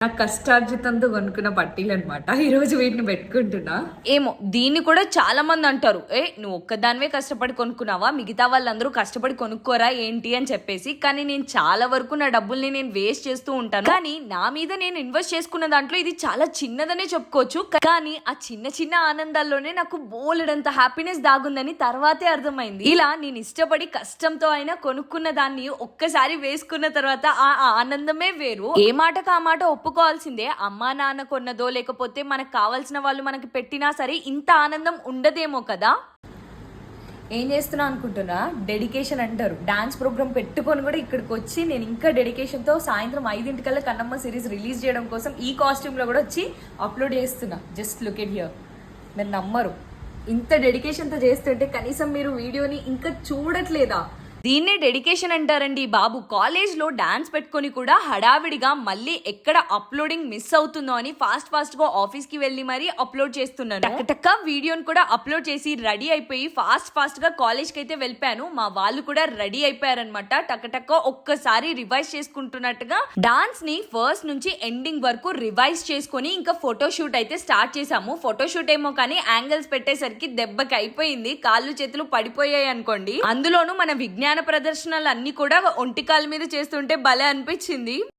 నా కష్టార్జితంతో కొనుక్కున్న పట్టీలు అనమాట. ఈరోజు వీటిని పెట్టుకుంటున్నా. ఏమో దీన్ని కూడా చాలా మంది అంటారు, నువ్వు ఒక్కదానివే కష్టపడి కొనుక్కున్నావా, మిగతా వాళ్ళందరూ కష్టపడి కొనుక్కోరా ఏంటి అని చెప్పేసి. కానీ నేను చాలా వరకు నా డబ్బుల్ని నేను వేస్ట్ చేస్తూ ఉంటాను. కానీ నా మీద నేను ఇన్వెస్ట్ చేసుకున్న దాంట్లో ఇది చాలా చిన్నదనే చెప్పుకోవచ్చు. కానీ ఆ చిన్న చిన్న ఆనందాల్లోనే నాకు బోలెడంత హ్యాపీనెస్ దాగుందని తర్వాతే అర్థమైంది. ఇలా నేను ఇష్టపడి కష్టంతో అయినా కొనుక్కున్న దాన్ని ఒక్కసారి వేసుకున్న తర్వాత ఆ ఆనందమే వేరు. ఏ మాటకు ఆ మాట ఒప్పుకోవాల్సిందే. అమ్మా నాన్న కొన్నదో లేకపోతే మనకు కావాల్సిన వాళ్ళు మనకి పెట్టినా సరే ఇంత ఆనందం ఉండదేమో కదా. ఏం చేస్తున్నా అనుకుంటున్నా, డెడికేషన్ అంటారు. డాన్స్ ప్రోగ్రామ్ పెట్టుకొని కూడా ఇక్కడికి వచ్చి నేను ఇంకా డెడికేషన్తో సాయంత్రం 5 కన్నమ్మ సిరీస్ రిలీజ్ చేయడం కోసం ఈ కాస్ట్యూమ్లో కూడా వచ్చి అప్లోడ్ చేస్తున్నా. Just look at here. మీరు నమ్మరు, ఇంత డెడికేషన్తో చేస్తుంటే కనీసం మీరు వీడియోని ఇంకా చూడట్లేదా? దీన్నే డెడికేషన్ అంటారండి బాబు. కాలేజ్ లో డాన్స్ పెట్టుకొని కూడా హడావిడిగా మళ్ళీ ఎక్కడ అప్లోడింగ్ మిస్ అవుతుందో అని ఫాస్ట్ గా ఆఫీస్ కి వెళ్ళి మరీ అప్లోడ్ చేస్తున్నాను. టక్క వీడియోని కూడా అప్లోడ్ చేసి రెడీ అయిపోయి ఫాస్ట్ గా కాలేజ్ కి అయితే వెళ్ళిపోయాను. మా వాళ్ళు కూడా రెడీ అయిపోయారనమాట. టక్క ఒక్కసారి రివైజ్ చేసుకుంటున్నట్టుగా డాన్స్ ని ఫస్ట్ నుంచి ఎండింగ్ వరకు రివైజ్ చేసుకొని ఇంకా ఫోటోషూట్ అయితే స్టార్ట్ చేసాము. ఫోటోషూట్ ఏమో కానీ యాంగిల్స్ పెట్టేసరికి దెబ్బకి అయిపోయింది, కాళ్ళు చేతులు పడిపోయాయి అనుకోండి. అందులోనూ మన విజ్ఞాన ప్రదర్శనలు అన్ని కూడా ఒంటికాల మీద చేస్తుంటే భలే అనిపించింది.